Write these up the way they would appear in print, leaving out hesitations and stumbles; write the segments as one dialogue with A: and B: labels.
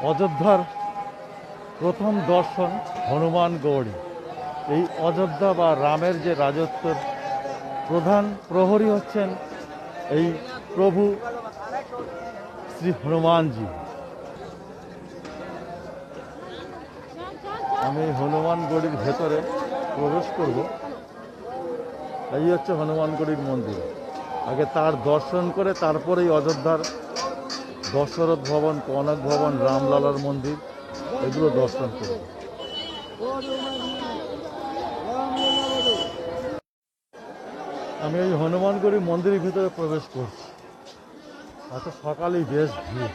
A: অযোধ্যার প্রথম দর্শন হনুমানগড়ি। এই অযোধ্যা বা রামের যে রাজত্বের প্রধান প্রহরী হচ্ছেন এই প্রভু শ্রী হনুমানজি। আমি হনুমানগড়ির ভেতরে প্রবেশ করব। এই হচ্ছে হনুমানগড়ির মন্দির। আগে তার দর্শন করে তারপরেই অযোধ্যার দশরথ ভবন, কনক ভবন, রামলালার মন্দির এগুলো দর্শন করব। আমি এই হনুমানগড়ি মন্দিরের ভিতরে প্রবেশ করছি। এত সকালেই বেশ ভিড়।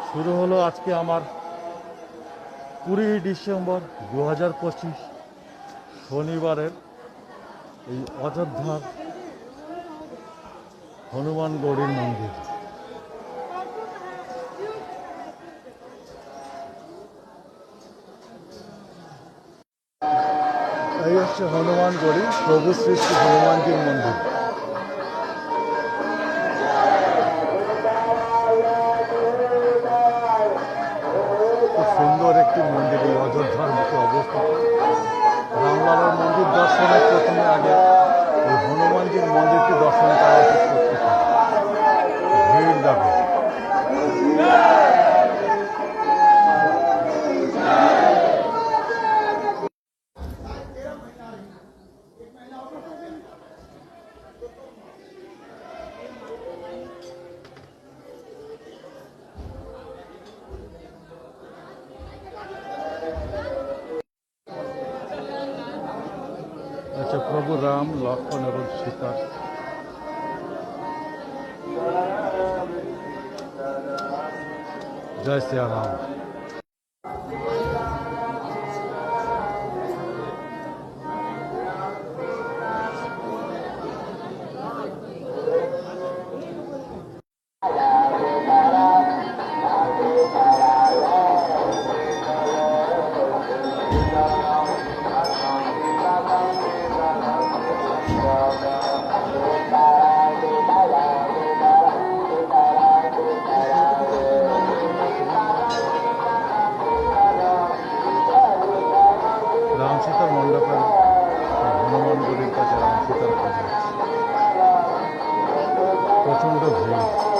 A: শুরু হলো আজকে আমার 20 ডিসেম্বর 2025 শনিবারের এই অযোধ্যার হনুমানগড়ির মন্দির। এই হচ্ছে হনুমানগড়ি, প্রভু শ্রী শ্রী হনুমানজির মন্দির। খুব সুন্দর একটি মন্দির এই অযোধ্যার মুখে অবস্থিত। রামলালার মন্দির দর্শনের প্রথমে আগে এই হনুমানজির মন্দিরটি দর্শন করা উচিত। ভিড় যাবে। আচ্ছা, প্রভু রাম, লক্ষ্মণ এবং সীতা। জয় শ্রী রাম। রাম সীতার মণ্ডপের হনুমানগড়ির কাছে রাম সীতার পুজো। প্রচণ্ড ভিড়।